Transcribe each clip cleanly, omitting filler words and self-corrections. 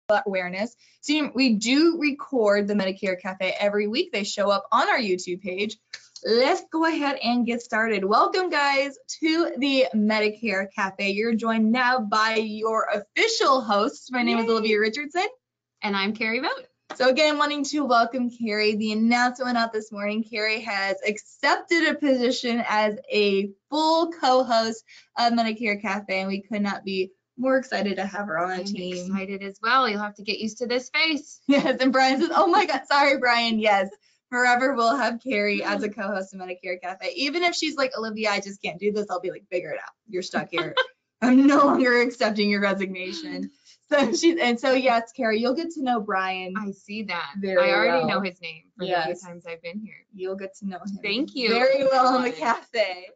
awareness. So we do record the Medicare Cafe every week. They show up on our YouTube page. Let's go ahead and get started. Welcome, guys, to the Medicare Cafe. You're joined now by your official host. My name is Olivia Richardson. And I'm Carrie Vogt. So again, wanting to welcome Carrie. The announcement went out this morning. Carrie has accepted a position as a full co-host of Medicare Cafe, and we could not be more excited to have her on the team. I'm excited as well. You'll have to get used to this face. Yes, and Brian says, oh my God, sorry, Brian. Yes, forever we'll have Carrie as a co-host of Medicare Cafe. Even if she's like, Olivia, I just can't do this, I'll be like, figure it out. You're stuck here. I'm no longer accepting your resignation. So yes, Carrie, you'll get to know Brian. I see that. Very I already well. know his name for the few times I've been here. You'll get to know him. Thank you. Very well in the cafe.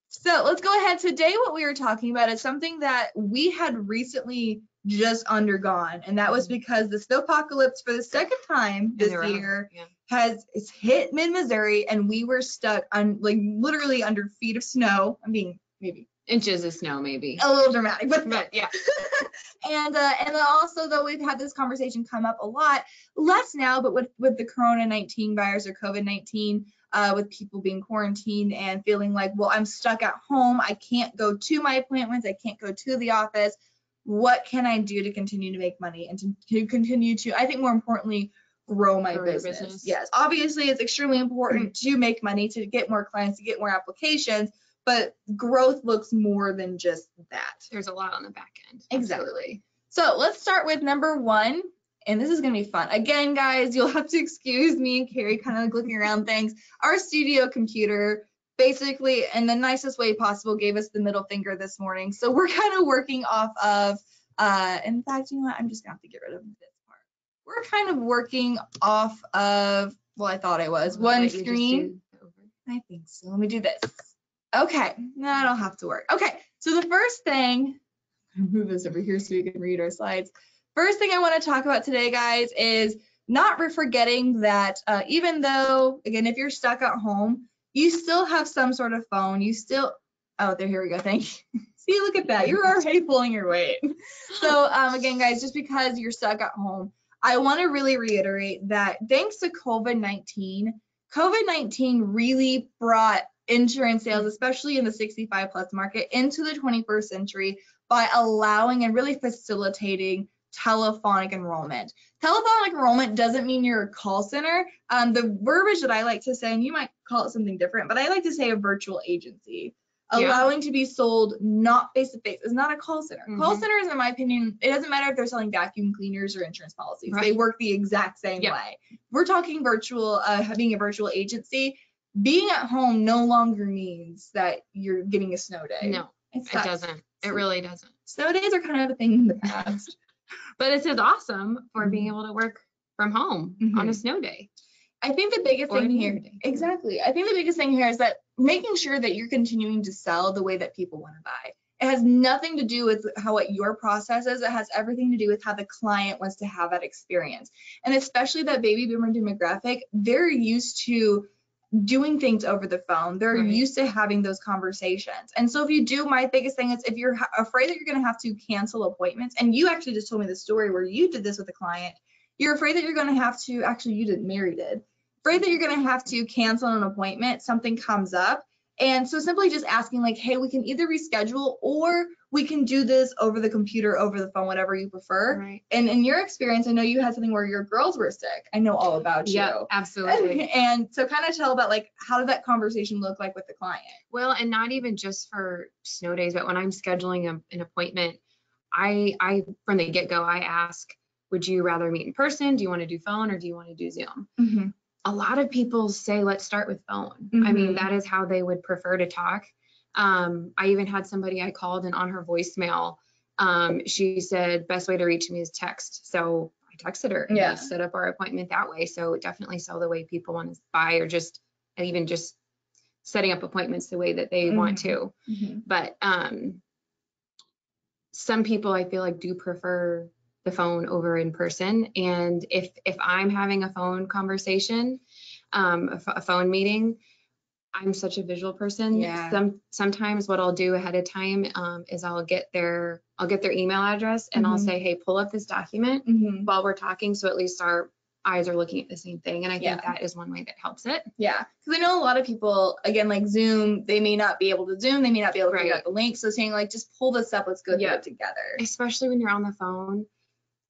So let's go ahead. Today, what we were talking about is something that we had recently just undergone, and that was because the snowpocalypse for the second time this year has hit mid-Missouri, and we were stuck on literally under feet of snow. I mean, maybe inches of snow, maybe. A little dramatic, but yeah. And then also, though, we've had this conversation come up a lot, less now, but with the Corona-19 virus or COVID-19, with people being quarantined and feeling like, well, I'm stuck at home. I can't go to my appointments. I can't go to the office. What can I do to continue to make money and to continue to, I think more importantly, grow my business? Yes, obviously, it's extremely important to make money, to get more clients, to get more applications. But growth looks more than just that. There's a lot on the back end. Exactly. So let's start with number one, and this is going to be fun. Again, guys, you'll have to excuse me and Carrie kind of looking around things. Our studio computer basically, in the nicest way possible, gave us the middle finger this morning. So we're kind of working off of, in fact, you know what? I'm just going to have to get rid of this part. We're kind of working off of, well, I thought I was, one screen. I think so. Let me do this. Okay, no, I don't have to work. Okay, so the first thing, I'll move this over here so you can read our slides. First thing I want to talk about today, guys, is not forgetting that even though, again, if you're stuck at home, you still have some sort of phone. You still, here we go, thank you. See, look at that, you're already pulling your weight. So again, guys, just because you're stuck at home, I want to really reiterate that thanks to COVID-19 really brought insurance sales, especially in the 65 plus market, into the 21st century by allowing and really facilitating telephonic enrollment. Telephonic enrollment doesn't mean you're a call center. The verbiage that I like to say, and you might call it something different, but I like to say a virtual agency. Allowing to be sold not face-to-face is not a call center. Call centers, in my opinion, it doesn't matter if they're selling vacuum cleaners or insurance policies. They work the exact same way. We're talking virtual, having a virtual agency. Being at home no longer means that you're getting a snow day. No, it doesn't. It really doesn't. Snow days are kind of a thing in the past. But it's as awesome for being able to work from home on a snow day. I think the biggest thing here, I think the biggest thing here is that making sure that you're continuing to sell the way that people want to buy. It has nothing to do with what your process is. It has everything to do with how the client wants to have that experience. And especially that baby boomer demographic, they're used to doing things over the phone. They're used to having those conversations. And so if you do, my biggest thing is if you're afraid that you're going to have to cancel appointments, and you actually just told me the story where you did this with a client, you're afraid that you're going to have to, actually you didn't, Mary did, afraid that you're going to have to cancel an appointment, something comes up. And so simply just asking like, hey, we can either reschedule or we can do this over the computer, over the phone, whatever you prefer. And in your experience, I know you had something where your girls were sick. I know all about you. Yeah, absolutely. And so kind of tell about like, how did that conversation look like with the client? Well, and not even just for snow days, but when I'm scheduling an appointment, I from the get-go, I ask, would you rather meet in person? Do you want to do phone or do you want to do Zoom? A lot of people say, let's start with phone. I mean, that is how they would prefer to talk. I even had somebody I called, and on her voicemail, she said, best way to reach me is text. So I texted her and we set up our appointment that way. So definitely sell the way people want to buy, or just even just setting up appointments the way that they want to. But some people I feel like do prefer the phone over in person. And if I'm having a phone conversation, a phone meeting, I'm such a visual person. Yeah. Sometimes what I'll do ahead of time is I'll get their email address and I'll say, hey, pull up this document while we're talking, so at least our eyes are looking at the same thing. And I think that is one way that helps it. Yeah, because I know a lot of people, again, like Zoom, they may not be able to Zoom, they may not be able to figure out the link. So saying like, just pull this up, let's go through it together. Especially when you're on the phone.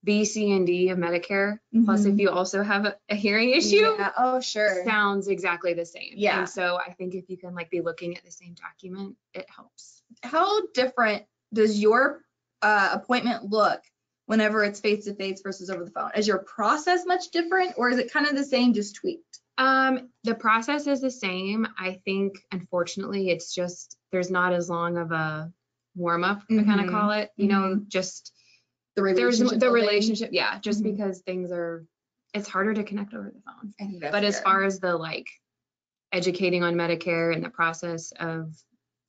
B, C, and D of Medicare. Plus, if you also have a hearing issue, oh sure, sounds exactly the same. Yeah. And so I think if you can like be looking at the same document, it helps. How different does your appointment look whenever it's face to face versus over the phone? Is your process much different, or is it kind of the same, just tweaked? The process is the same. I think, unfortunately, it's just there's not as long of a warm up, I kind of call it. You know, just the relationship. Yeah, just because it's harder to connect over the phone. But as far as the like educating on Medicare and the process of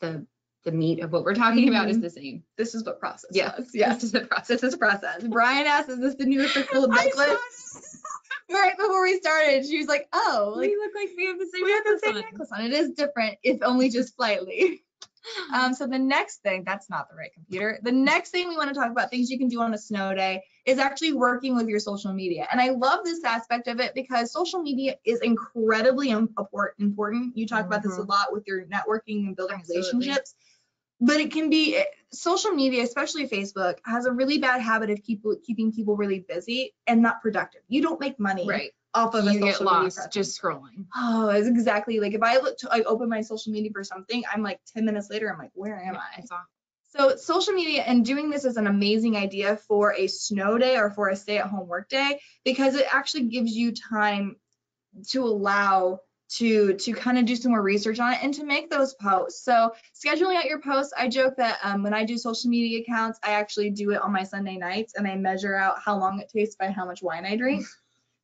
the meat of what we're talking about is the same. This is what process was. Yeah, this is the process. This is process. Brian asked, is this the new official necklace? Right before we started, she was like, oh, we look like we have the same necklace on. It is different, if only just slightly. So the next thing, that's not the right computer. The next thing we want to talk about, things you can do on a snow day, is actually working with your social media. And I love this aspect of it because social media is incredibly important. You talk about this a lot with your networking and building relationships. But it can be, social media, especially Facebook, has a really bad habit of keeping people really busy and not productive. You don't make money off of a social media presence. Just scrolling. Oh, it's exactly like if I open my social media for something, I'm like 10 minutes later, I'm like, where am I? It's awful. So social media and doing this is an amazing idea for a snow day or for a stay-at-home work day, because it actually gives you time to allow to kind of do some more research on it and to make those posts. So scheduling out your posts, I joke that when I do social media accounts, I actually do it on my Sunday nights and I measure out how long it takes by how much wine I drink.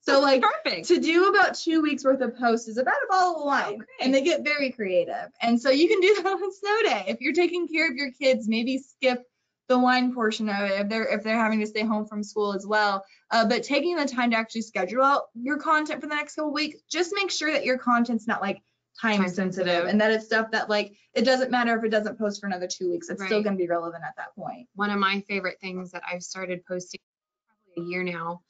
So like perfect. To do about 2 weeks worth of posts is about a bottle of wine, and they get very creative. And so you can do that on snow day. If you're taking care of your kids, maybe skip the wine portion of it if they're having to stay home from school as well. But taking the time to actually schedule out your content for the next couple weeks, just make sure that your content's not like time sensitive and that it's stuff that like it doesn't matter if it doesn't post for another 2 weeks. It's still going to be relevant at that point. One of my favorite things that I've started posting probably a year now,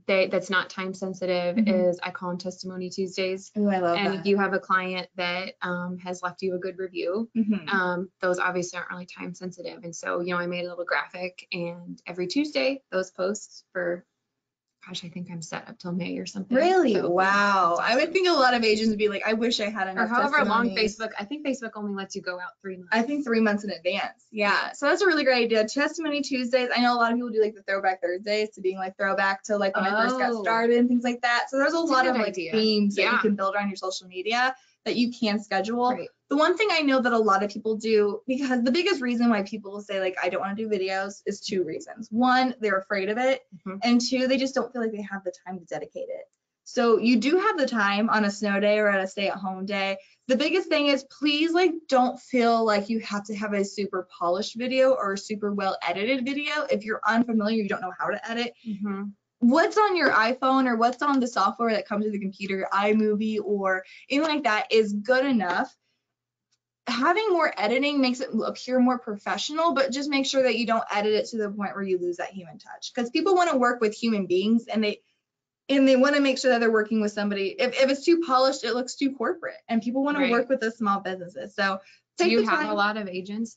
that's not time sensitive is I call them Testimony Tuesdays. Oh, I love that. And if you have a client that has left you a good review, those obviously aren't really time sensitive. And so, I made a little graphic, and every Tuesday, those posts for, gosh, I think I'm set up till May or something. Really? So, wow. I would think a lot of agents would be like, I wish I had enough. Or however long Facebook, I think Facebook only lets you go out 3 months. I think 3 months in advance. Yeah. So that's a really great idea. Testimony Tuesdays. I know a lot of people do like the Throwback Thursdays to being like throwback to like when I first got started and things like that. So there's a lot of like themes that you can build around your social media that you can schedule. Right. The one thing I know that a lot of people do, because the biggest reason why people say like, I don't want to do videos is 2 reasons. One, they're afraid of it. And 2, they just don't feel like they have the time to dedicate it. So you do have the time on a snow day or at a stay-at-home day. The biggest thing is please like don't feel like you have to have a super polished video or a super well edited video. If you're unfamiliar, you don't know how to edit. What's on your iPhone or what's on the software that comes with the computer, iMovie or anything like that is good enough. Having more editing makes it appear more professional, but just make sure that you don't edit it to the point where you lose that human touch, because people want to work with human beings and they want to make sure that they're working with somebody. If it's too polished, it looks too corporate, and people want to work with the small businesses. So do you have a lot of agents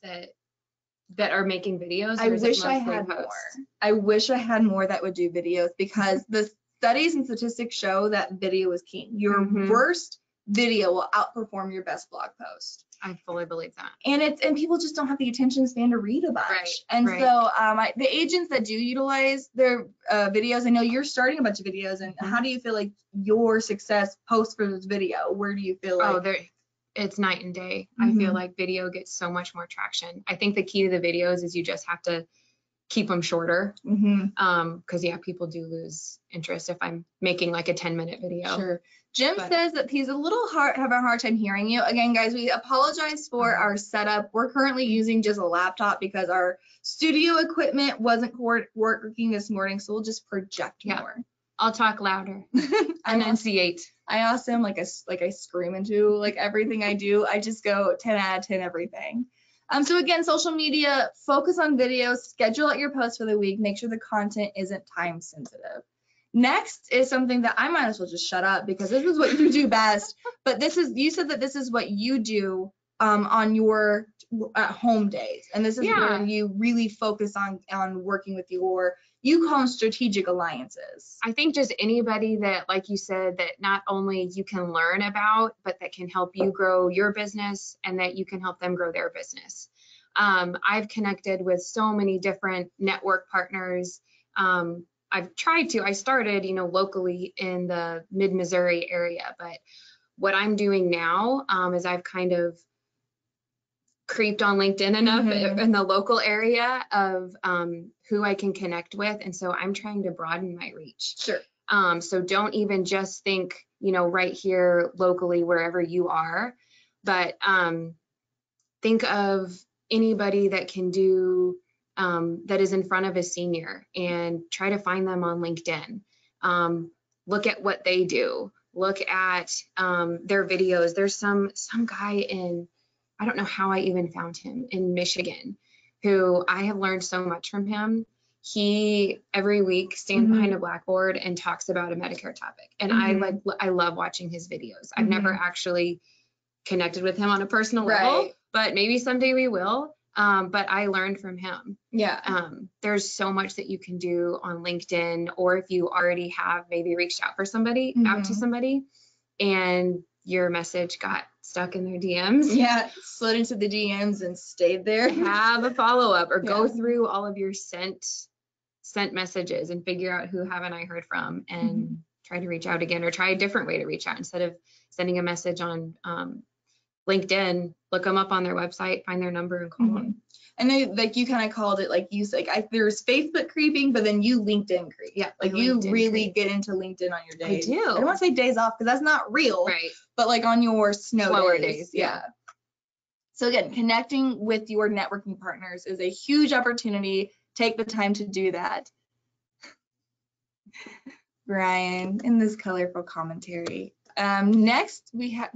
that are making videos? I wish I had more. I wish I had more that would do videos, because the studies and statistics show that video is king. Your worst video will outperform your best blog post. I fully believe that. And people just don't have the attention span to read a bunch. So the agents that do utilize their videos, I know you're starting a bunch of videos, and how do you feel like your success post for this video? Where do you feel like? It's night and day. I feel like video gets so much more traction. I think the key to the videos is you just have to keep them shorter. Because people do lose interest if I'm making like a 10-minute video. Sure. Jim says that he's having a hard time hearing you. Again, guys, we apologize for our setup. We're currently using just a laptop because our studio equipment wasn't working this morning, so we'll just project more. I'll talk louder. Enunciate. I also am I scream into like everything I do. I just go 10 out of 10 everything. So again, social media, focus on videos, schedule out your posts for the week, make sure the content isn't time sensitive. Next is something that I might as well just shut up because this is what you do best. But you said that this is what you do on your home days, and this is where you really focus on working with you call them strategic alliances. I think just anybody that, like you said, that not only you can learn about, but that can help you grow your business and that you can help them grow their business. I've connected with so many different network partners. I started, locally in the mid-Missouri area, but what I'm doing now is I've kind of creeped on LinkedIn enough in the local area of who I can connect with. And so I'm trying to broaden my reach. Sure. So don't even just think, right here locally, wherever you are, but think of anybody that can do, that is in front of a senior, and try to find them on LinkedIn. Look at what they do. Look at their videos. There's some guy I don't know how I even found him, in Michigan, who I have learned so much from him. He every week stands behind a blackboard and talks about a Medicare topic. And I love watching his videos. I've never actually connected with him on a personal level, but maybe someday we will. But I learned from him. Yeah. There's so much that you can do on LinkedIn, or if you already have maybe reached out to somebody and your message got stuck in their DMs. Yeah, slid into the DMs and stayed there. Have a follow-up, or go through all of your sent messages and figure out who haven't I heard from, and try to reach out again, or try a different way to reach out. Instead of sending a message on LinkedIn, look them up on their website, find their number, and call them. I know, like you kind of called it, like you said, there's Facebook creeping, but then you LinkedIn creep. Yeah, like you LinkedIn really get into LinkedIn on your days. I do. I don't want to say days off because that's not real. Right. But like on your slower days. Yeah. So again, connecting with your networking partners is a huge opportunity. Take the time to do that. Brian, in this colorful commentary. Next we have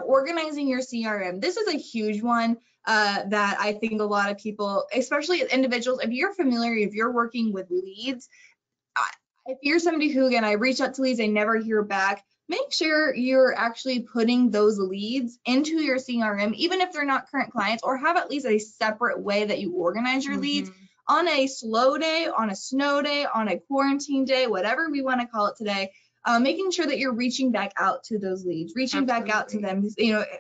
organizing your CRM. This is a huge one that I think a lot of people, especially individuals, if you're working with leads, if you're somebody who, again, I reach out to leads, I never hear back, make sure you're actually putting those leads into your CRM, even if they're not current clients, or have at least a separate way that you organize your leads on a slow day, on a snow day, on a quarantine day, whatever we want to call it today. Making sure that you're reaching back out to those leads, back out to them,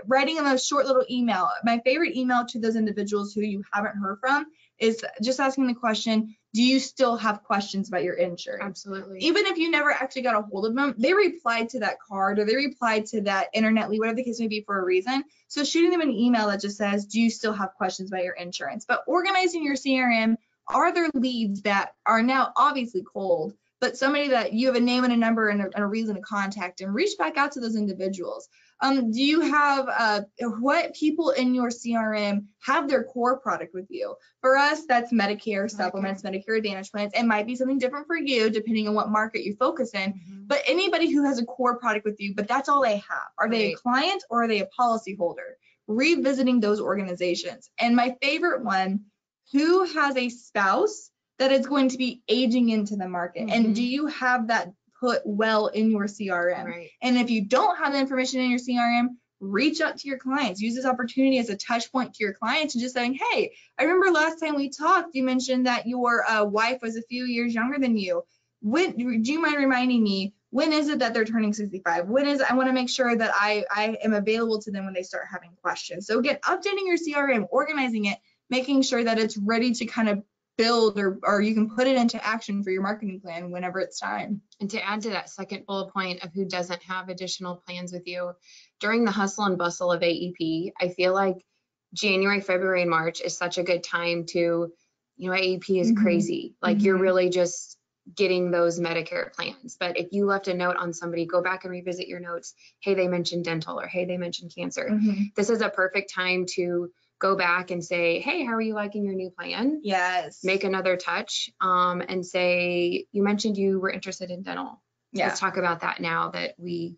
writing them a short little email. My favorite email to those individuals who you haven't heard from is just asking the question, do you still have questions about your insurance? Absolutely. Even if you never actually got a hold of them, they replied to that card, or they replied to that internet lead, whatever the case may be, for a reason. So shooting them an email that just says, do you still have questions about your insurance? But organizing your CRM, are there leads that are now obviously cold, but somebody that you have a name and a number and a reason to contact, and reach back out to those individuals. Do you have what people in your CRM have their core product with you? For us, that's Medicare supplements, Medicare Advantage plans. It might be something different for you depending on what market you focus in, but anybody who has a core product with you, but that's all they have. Are they a client or are they a policy holder? Revisiting those organizations. And my favorite one, who has a spouse that is going to be aging into the market? And do you have that put well in your CRM? Right. And if you don't have the information in your CRM, reach out to your clients. Use this opportunity as a touch point to your clients and just saying, hey, I remember last time we talked, you mentioned that your wife was a few years younger than you. Do you mind reminding me, when is it that they're turning 65? I want to make sure that I am available to them when they start having questions. So again, updating your CRM, organizing it, making sure that it's ready to kind of build, or you can put it into action for your marketing plan whenever it's time. And to add to that second bullet point of who doesn't have additional plans with you, during the hustle and bustle of AEP, I feel like January, February, and March is such a good time to, AEP is crazy. Like you're really just getting those Medicare plans. But if you left a note on somebody, go back and revisit your notes. Hey, they mentioned dental, or hey, they mentioned cancer. This is a perfect time to go back and say, hey, how are you liking your new plan? Yes. Make another touch, and say, you mentioned you were interested in dental. Yeah. Let's talk about that now that we,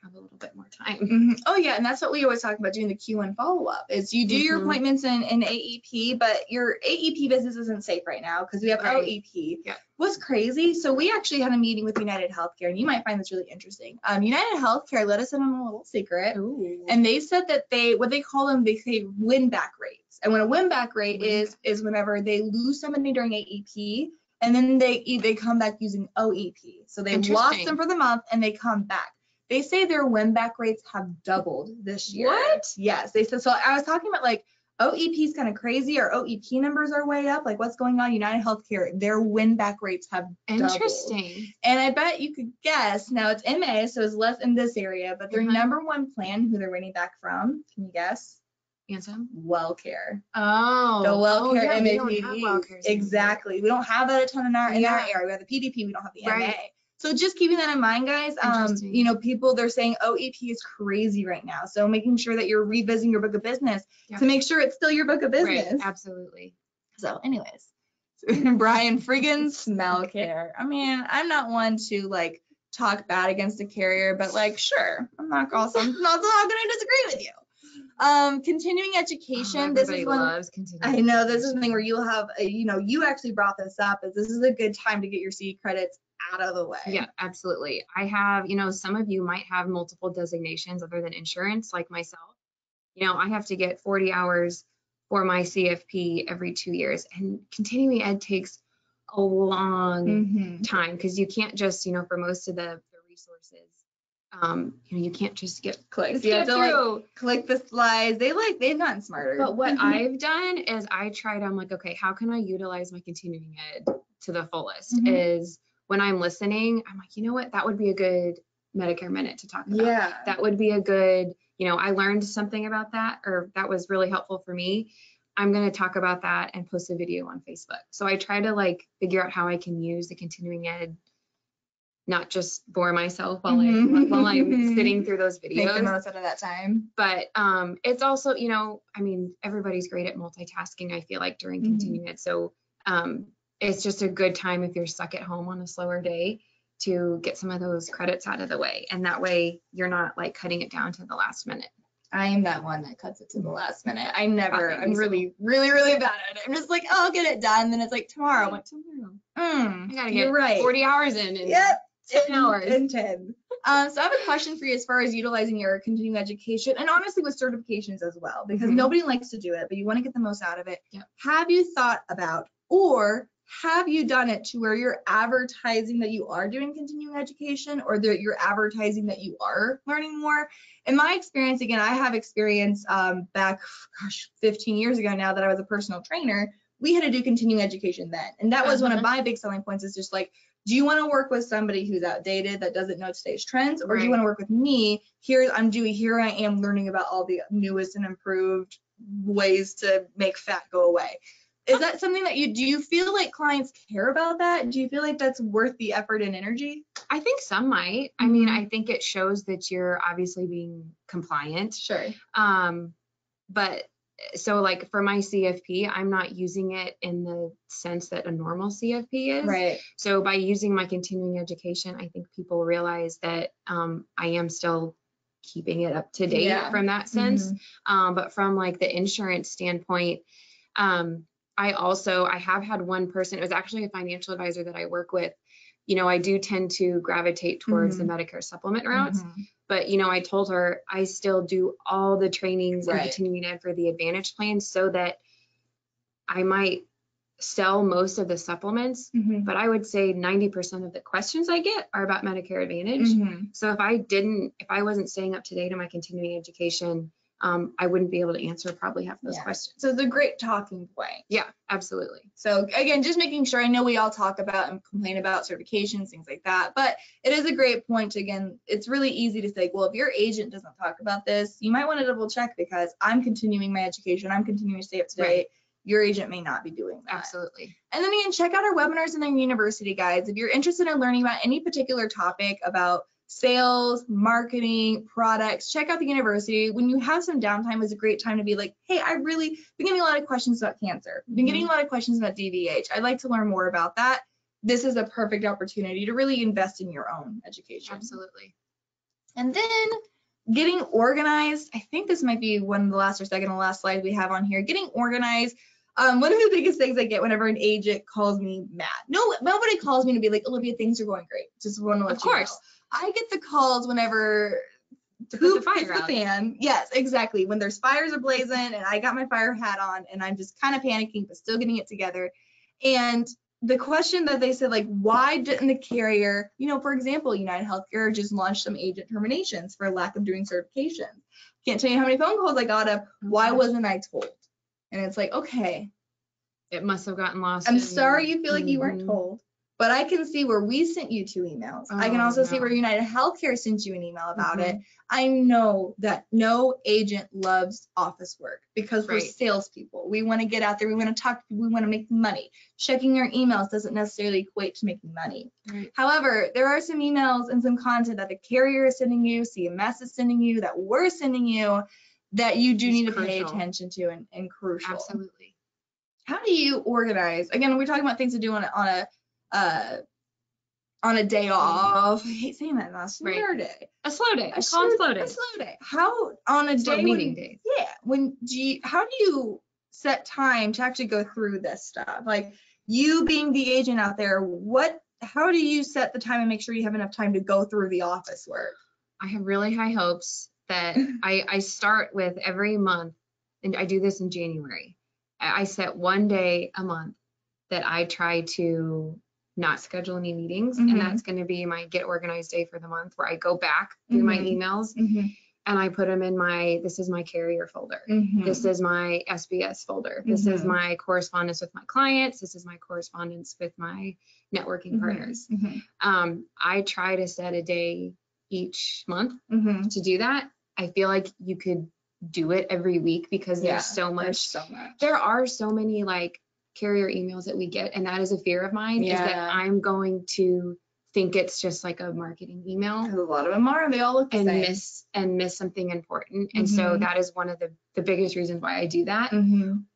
have a little bit more time. Mm-hmm. Oh yeah, and that's what we always talk about doing the Q1 follow-up is you do your appointments in AEP, but your AEP business isn't safe right now because we have OEP. Yeah. What's crazy, so we actually had a meeting with United Healthcare, and you might find this really interesting. United Healthcare let us in on a little secret. Ooh. And they said that what they call them, they say win back rates. And what a win back rate is whenever they lose somebody during AEP and then they come back using OEP. So they lost them for the month and they come back. They say their win back rates have doubled this year. What? Yes. They said, so I was talking about like OEP is kind of crazy. Our OEP numbers are way up. Like what's going on? United Healthcare, their win back rates have doubled. Interesting. And I bet you could guess, now it's MA, so it's less in this area, but their number one plan, who they're winning back from, can you guess? Ansem? WellCare. Oh. The WellCare yeah, MA. we don't have WellCare. Exactly. We don't have that a ton in our area. We have the PDP, we don't have the MA. So just keeping that in mind, guys, people, they're saying OEP is crazy right now. So making sure that you're revisiting your book of business to make sure it's still your book of business. Right. Absolutely. So anyways, Brian, friggin' smell care. I mean, I'm not one to like talk bad against a carrier, but like, sure, I'm not going to disagree with you. Continuing education. This is one. Loves continuing I know this is something where you'll have, you actually brought this up. This is a good time to get your CE credits out of the way. Yeah, absolutely. I have, some of you might have multiple designations other than insurance, like myself. I have to get 40 hours for my CFP every 2 years, and continuing ed takes a long time because you can't just, for most of the resources, you can't just get clicks. You have to like click the slides. They've gotten smarter. But what I've done is I'm like, okay, how can I utilize my continuing ed to the fullest? Is when I'm listening, I'm like, you know what, that would be a good Medicare minute to talk about. Yeah. That would be a good, I learned something about that, or that was really helpful for me. I'm going to talk about that and post a video on Facebook. So I try to figure out how I can use the continuing ed, not just bore myself while I'm sitting through those videos. Make the most out of that time. But it's also, everybody's great at multitasking, I feel like, during continuing ed. So it's just a good time if you're stuck at home on a slower day to get some of those credits out of the way. And that way you're not cutting it down to the last minute. I am that one that cuts it to the last minute. I'm really, really, really bad at it. I'm just like, oh, I'll get it done. Then it's like tomorrow. What tomorrow? I gotta get 40 hours in. Yep. 10 hours. And 10. So I have a question for you as far as utilizing your continuing education, and honestly with certifications as well, because nobody likes to do it, but you want to get the most out of it. Yep. Have you thought about, or have you done it to where you're advertising that you are doing continuing education, or that you're advertising that you are learning more? In my experience, again, I have experience back, 15 years ago now that I was a personal trainer. We had to do continuing education then. And that was one of my big selling points, is just like, do you want to work with somebody who's outdated, that doesn't know today's trends, or do you want to work with me? Here I am learning about all the newest and improved ways to make fat go away. Is that something that do you feel like clients care about that? Do you feel like that's worth the effort and energy? I think some might. I mean, I think it shows that you're obviously being compliant. Sure. But so for my CFP, I'm not using it in the sense that a normal CFP is. Right. So by using my continuing education, I think people realize that I am still keeping it up to date from that sense. But from the insurance standpoint, I have had one person, it was actually a financial advisor that I work with. I do tend to gravitate towards the Medicare supplement routes, but I told her I still do all the trainings and continuing ed for the Advantage plan, so that I might sell most of the supplements, but I would say 90% of the questions I get are about Medicare Advantage. So if I wasn't staying up to date on my continuing education, I wouldn't be able to answer probably half those questions. So it's a great talking point. Yeah, absolutely. So again, just making sure, I know we all talk about and complain about certifications, things like that, but it is a great point to, again, it's really easy to say, well, if your agent doesn't talk about this, you might want to double check, because I'm continuing my education, I'm continuing to stay up to date. Your agent may not be doing that. Absolutely. And then you can check out our webinars in our university, guys. If you're interested in learning about any particular topic about sales, marketing, products. Check out the university. When you have some downtime, it's a great time to be like, hey, I've been getting a lot of questions about cancer. Been getting a lot of questions about DVH. I'd like to learn more about that. This is a perfect opportunity to really invest in your own education. Absolutely. And then getting organized. I think this might be one of the last or second to last slides we have on here. Getting organized. One of the biggest things I get whenever an agent calls me mad. Nobody calls me to be like, Olivia, things are going great. Just want to let you know. Of course. I get the calls whenever poop hits the fan. Yes, exactly. When there's fires are blazing and I got my fire hat on and I'm just kind of panicking, but still getting it together. And the question that they said, like, why didn't the carrier, for example, United Healthcare just launched some agent terminations for lack of doing certifications. Can't tell you how many phone calls I got of, why wasn't I told? And it's like, okay. It must have gotten lost. I'm sorry you feel like you weren't told. But I can see where we sent you 2 emails. I can also see where United Healthcare sent you an email about it. I know that no agent loves office work because we're salespeople. We want to get out there. We want to talk to people. We want to make money. Checking our emails doesn't necessarily equate to making money. Right. However, there are some emails and some content that the carrier is sending you, CMS is sending you, that we're sending you, that you do need to pay attention to and crucial. Absolutely. How do you organize? Again, we're talking about things to do on a day off. I hate saying that. Not a slow day. A slow day. A slow day. A slow day. How on a day day? Yeah. How do you set time to actually go through this stuff? Like, you being the agent out there, how do you set the time and make sure you have enough time to go through the office work? I have really high hopes that I start with every month, and I do this in January. I set one day a month that I try to not schedule any meetings, and that's going to be my get organized day for the month, where I go back through my emails and I put them in this is my carrier folder. This is my SBS folder. This is my correspondence with my clients. This is my correspondence with my networking partners. I try to set a day each month to do that. I feel like you could do it every week because there's so much. There are so many like carrier emails that we get, and that is a fear of mine, is that I'm going to think it's just like a marketing email. A lot of them are. They all look the same. Miss something important. And so that is one of the biggest reasons why I do that.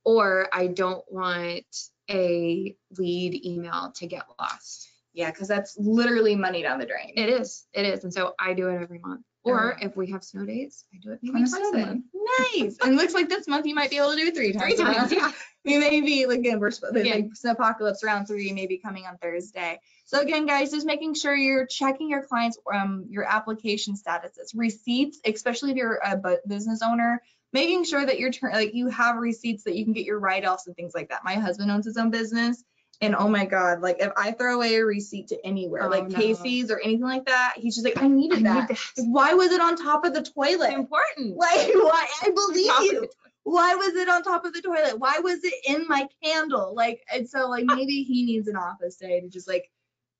Or I don't want a lead email to get lost. Yeah, because that's literally money down the drain. It is. And so I do it every month. Or if we have snow days, I do it maybe twice a month. Nice. And looks like this month you might be able to do 3 times. 3 times, yeah. We may be, again, there's like Snowpocalypse round 3 may be coming on Thursday. So again, guys, just making sure you're checking your clients' your application statuses, receipts, especially if you're a business owner, making sure that you have receipts that you can get your write-offs and things like that. My husband owns his own business. And oh my God, like if I throw away a receipt to anywhere, Casey's or anything like that, he's just like, I needed that. Like, why was it on top of the toilet? It's important. Like, why? I believe you. Why was it on top of the toilet? Why was it in my candle? Like, and so like maybe he needs an office day to just like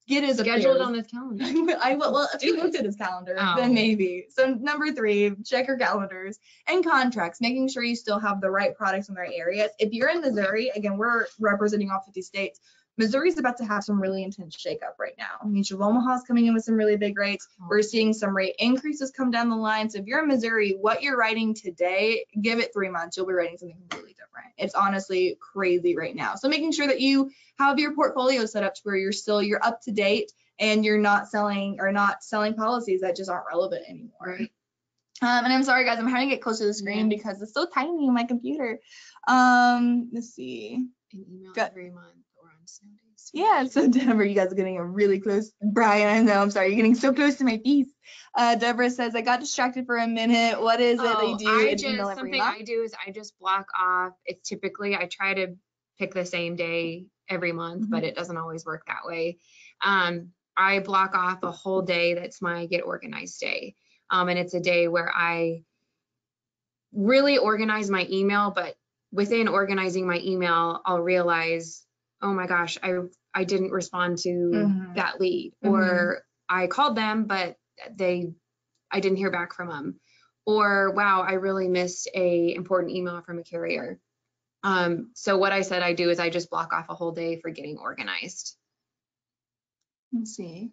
get his schedule it on his calendar. If he looked at his calendar, then maybe. So number 3, check your calendars and contracts, making sure you still have the right products in the right areas. If you're in Missouri, again, we're representing all 50 states. Missouri's about to have some really intense shakeup right now. Mutual of Omaha's coming in with some really big rates. We're seeing some rate increases come down the line. So if you're in Missouri, what you're writing today, give it 3 months, you'll be writing something completely different. It's honestly crazy right now. So making sure that you have your portfolio set up to where you're up to date and you're not selling policies that just aren't relevant anymore. Right. And I'm sorry, guys, I'm having to get close to the screen because it's so tiny on my computer. Let's see. An email every month. Snow days. Yeah, so Deborah, you guys are getting a really close. Brian, I know, I'm sorry, you're getting so close to my piece. Deborah says, I got distracted for a minute. What is it that you do? Something I do is I just block off. It's typically, I try to pick the same day every month, but it doesn't always work that way. I block off a whole day that's my get organized day. And it's a day where I really organize my email, but within organizing my email, I'll realize, oh my gosh, I didn't respond to that lead, or I called them, but I didn't hear back from them, or wow, I really missed a important email from a carrier. So what I said I do is I just block off a whole day for getting organized. Let's see.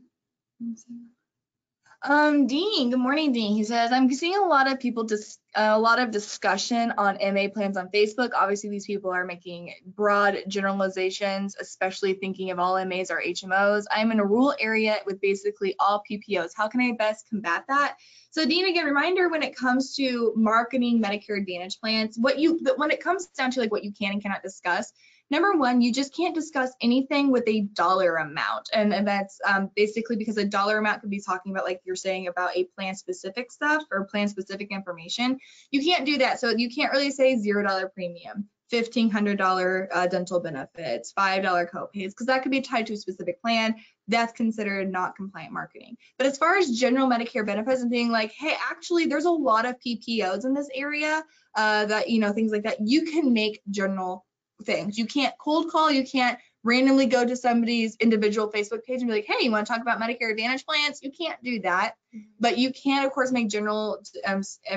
Dean, good morning, Dean. He says, I'm seeing a lot of people, a lot of discussion on MA plans on Facebook. Obviously, these people are making broad generalizations, especially thinking of all MAs are HMOs. I'm in a rural area with basically all PPOs. How can I best combat that? So Dean, again, reminder when it comes to marketing Medicare Advantage plans, when it comes down to like what you can and cannot discuss, number one, you just can't discuss anything with a dollar amount. And that's basically because a dollar amount could be talking about, like you're saying, about a plan specific stuff or plan specific information. You can't do that. So you can't really say $0 premium, $1,500 dental benefits, $5 copays, because that could be tied to a specific plan. That's considered not compliant marketing. But as far as general Medicare benefits and being like, hey, actually, there's a lot of PPOs in this area that, you know, things like that, you can make general things. You can't cold call, you can't randomly go to somebody's individual Facebook page and be like, hey, you want to talk about Medicare Advantage plans? You can't do that, but you can, of course, make general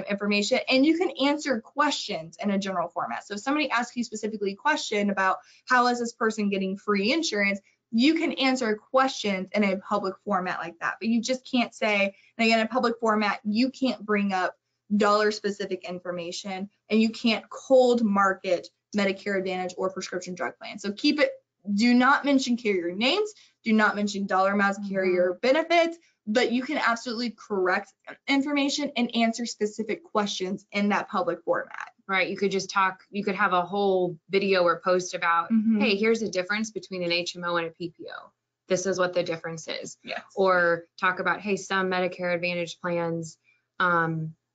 information, and you can answer questions in a general format. So if somebody asks you specifically a question about how is this person getting free insurance, you can answer questions in a public format like that, but you just can't say, and again, in a public format, you can't bring up dollar specific information, and you can't cold market Medicare Advantage or prescription drug plans. So keep it, do not mention carrier names, do not mention dollar amounts, carrier benefits, but you can absolutely correct information and answer specific questions in that public format. Right, you could just talk, you could have a whole video or post about, hey, here's the difference between an HMO and a PPO. This is what the difference is. Yes. Or talk about, hey, some Medicare Advantage plans are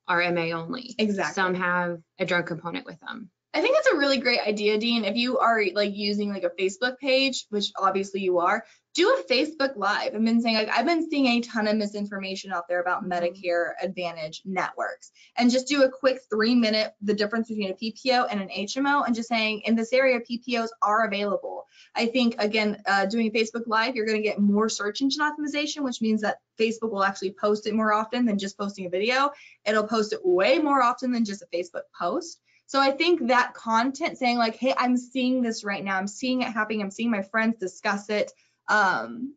MA only. Exactly. Some have a drug component with them. I think that's a really great idea, Dean. If you are like using like a Facebook page, which obviously you are, do a Facebook Live. I've been seeing a ton of misinformation out there about Medicare Advantage networks, and just do a quick 3-minute, the difference between a PPO and an HMO, and just saying in this area PPOs are available. I think again, doing Facebook Live, you're going to get more search engine optimization, which means that Facebook will actually post it more often than just posting a video. It'll post it way more often than just a Facebook post. So I think that content saying like, hey, I'm seeing this right now, I'm seeing it happening, I'm seeing my friends discuss it. And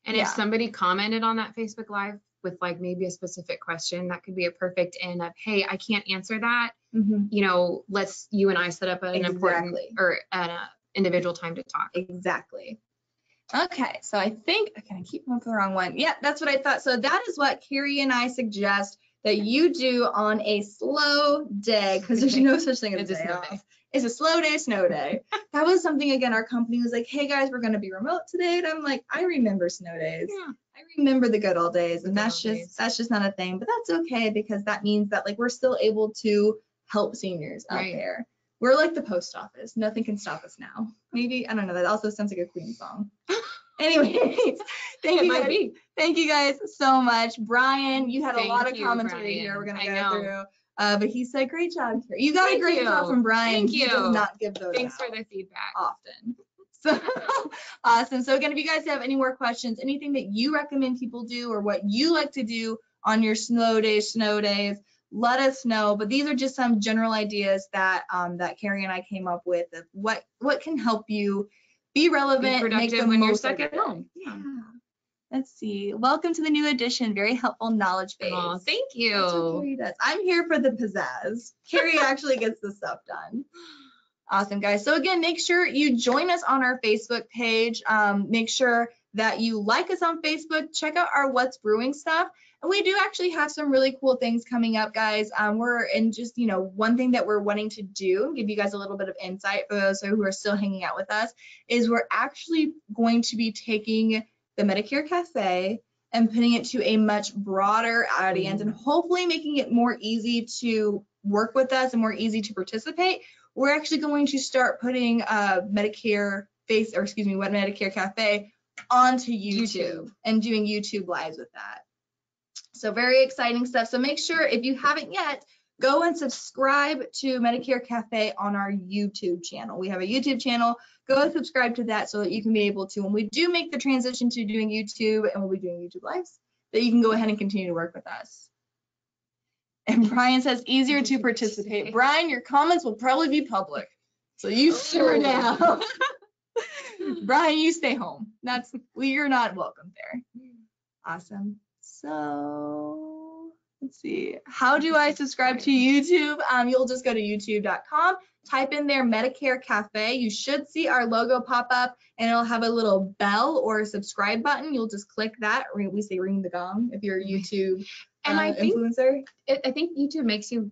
if somebody commented on that Facebook Live with like maybe a specific question, that could be a perfect end of, hey, I can't answer that. You know, let's you and I set up an important or an individual time to talk. Exactly. Okay, so I think, okay, I keep going for the wrong one. Yeah, that's what I thought. So that is what Carrie and I suggest that you do on a slow day, because there's no such thing as a day off. It's a slow day, snow day. That was something, again, our company was like, hey guys, we're going to be remote today. And I'm like, I remember snow days. Yeah. I remember the good old days. And that's just not a thing, but that's okay, because that means that like we're still able to help seniors out there. We're like the post office. Nothing can stop us now. Maybe, I don't know, that also sounds like a Queen song. Anyways, thank you guys so much. Brian, you had a lot of commentary here we're going to go through. But he said, great job. You got a great job from Brian. Thank you. He does not give those Thanks for the feedback. Often. So awesome. So again, if you guys have any more questions, anything that you recommend people do or what you like to do on your snow days, let us know. But these are just some general ideas that that Carrie and I came up with of what can help you be relevant, be productive, make the when most you're stuck at home. Yeah. Let's see. Welcome to the new edition. Very helpful knowledge base. Oh, thank you. That's what Carrie does. I'm here for the pizzazz. Carrie actually gets the stuff done. Awesome, guys. So again, make sure you join us on our Facebook page. Make sure that you like us on Facebook. Check out our What's Brewing stuff. And we do actually have some really cool things coming up, guys. We're in just, you know, one thing that we're wanting to do, give you guys a little bit of insight for those who are still hanging out with us, is we're actually going to be taking the Medicare Cafe and putting it to a much broader audience and hopefully making it more easy to work with us and more easy to participate. We're actually going to start putting Medicare Cafe onto YouTube and doing YouTube lives with that. So very exciting stuff. So make sure, if you haven't yet, go and subscribe to Medicare Cafe on our YouTube channel. We have a YouTube channel. Go and subscribe to that so that you can be able to, when we do make the transition to doing YouTube and we'll be doing YouTube lives, that you can go ahead and continue to work with us. And Brian says, easier to participate. Brian, your comments will probably be public, so you simmer down. Brian, you stay home. You're not welcome there. Awesome. So let's see. How do I subscribe to YouTube? You'll just go to youtube.com, type in there Medicare Cafe. You should see our logo pop up, and it'll have a little bell or a subscribe button. You'll just click that. We say ring the gong if you're a YouTube and I think, influencer. I think YouTube makes you,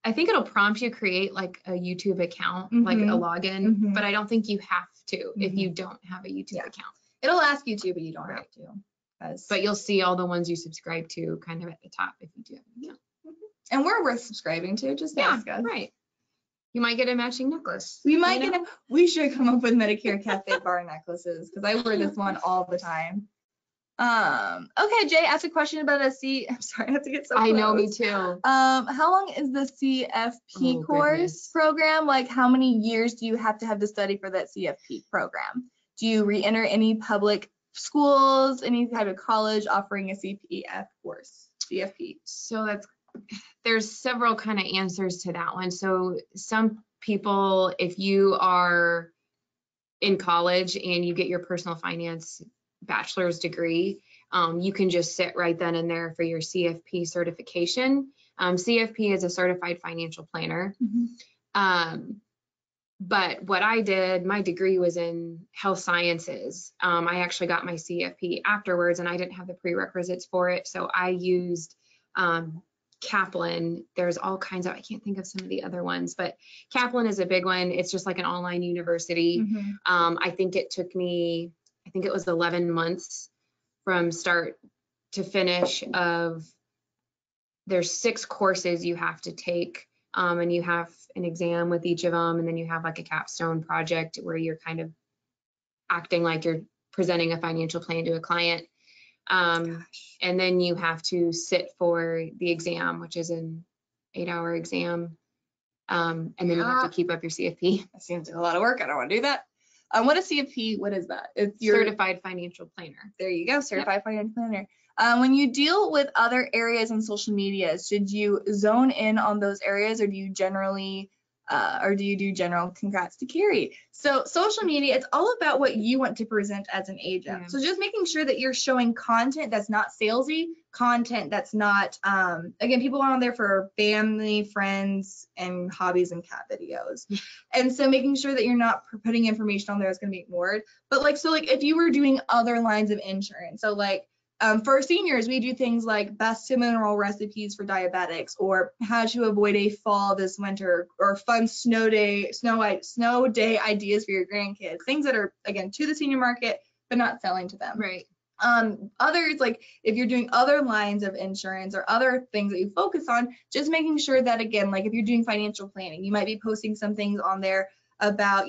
I think it'll prompt you create like a YouTube account, like a login, but I don't think you have to if you don't have a YouTube account. It'll ask you to, but you don't have to. But you'll see all the ones you subscribe to kind of at the top if you do have an account. And we're worth subscribing to, just ask us. Right. You might get a matching necklace. We might get we should come up with Medicare Cafe bar necklaces, because I wear this one all the time. Okay, Jay, ask a question about I'm sorry, I have to get so close. I know, me too. How long is the CFP course program? Like, how many years do you have to study for that CFP program? Do you re-enter any public schools, any type of college offering a CPF course, CFP? So there's several kind of answers to that one. So some people, if you are in college and you get your personal finance bachelor's degree, you can just sit right then and there for your CFP certification. CFP is a certified financial planner. But what I did, my degree was in health sciences. I actually got my CFP afterwards, and I didn't have the prerequisites for it. So I used Kaplan. There's all kinds of, I can't think of some of the other ones, but Kaplan is a big one. It's just like an online university. I think it took me, I think it was 11 months from start to finish there's 6 courses you have to take. And you have an exam with each of them, and then you have like a capstone project where you're kind of acting like you're presenting a financial plan to a client. And then you have to sit for the exam, which is an 8-hour exam. And then you have to keep up your CFP. That seems like a lot of work. I don't want to do that. What is CFP? What is that? It's your certified financial planner. There you go, certified financial planner. When you deal with other areas in social media, should you zone in on those areas, or do you generally, or do you do general? Congrats to Carrie. So social media, it's all about what you want to present as an agent. So just making sure that you're showing content that's not salesy, content that's not, again, people are on there for family, friends, and hobbies and cat videos. And so making sure that you're not putting information on there that's going to be ignored. But like, so like if you were doing other lines of insurance, so like, for seniors, we do things like best to mineral recipes for diabetics, or how to avoid a fall this winter, or fun snow day ideas for your grandkids. Things that are, again, to the senior market, but not selling to them. Right. Others, like if you're doing other lines of insurance or other things that you focus on, just making sure that, again, like if you're doing financial planning, you might be posting some things on there about,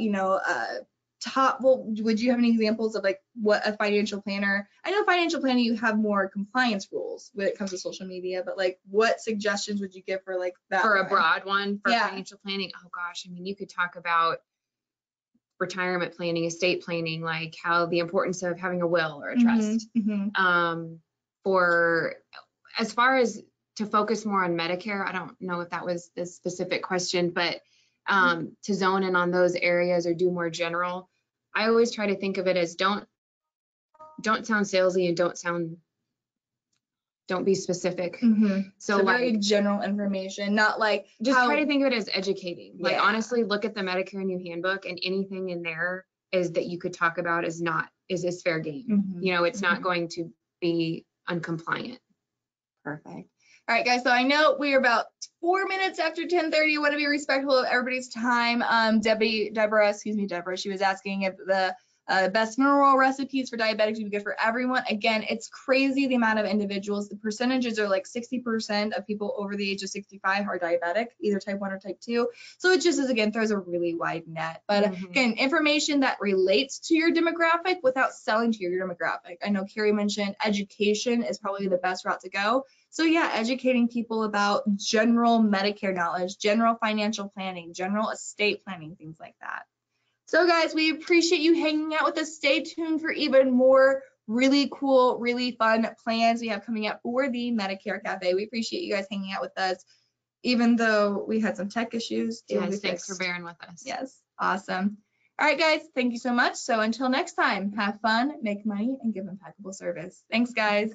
would you have any examples of like what a financial planner? I know financial planning, you have more compliance rules when it comes to social media, but like what suggestions would you give for like that? For a broad one for financial planning? Oh gosh, I mean, you could talk about retirement planning, estate planning, like how the importance of having a will or a trust. For as far as to focus more on Medicare, I don't know if that was the specific question, but to zone in on those areas or do more general, I always try to think of it as don't sound salesy and don't be specific. So like, very general information, not like just try to think of it as educating. Like honestly, look at the Medicare New Handbook, and anything in there is that you could talk about is fair game. It's not going to be uncompliant. Perfect. All right, guys, so I know we're about 4 minutes after 10:30. I want to be respectful of everybody's time. Deborah, she was asking if the best mineral recipes for diabetics would be good for everyone. Again, it's crazy the amount of individuals. The percentages are like 60% of people over the age of 65 are diabetic, either type 1 or type 2. So it just is, again, throws a really wide net. But again, information that relates to your demographic without selling to your demographic. I know Carrie mentioned education is probably the best route to go. So yeah, educating people about general Medicare knowledge, general financial planning, general estate planning, things like that. So guys, we appreciate you hanging out with us. Stay tuned for even more really cool, really fun plans we have coming up for the Medicare Cafe. We appreciate you guys hanging out with us, even though we had some tech issues. Yes, thanks for bearing with us. Yes, awesome. All right, guys, thank you so much. So until next time, have fun, make money, and give impeccable service. Thanks, guys.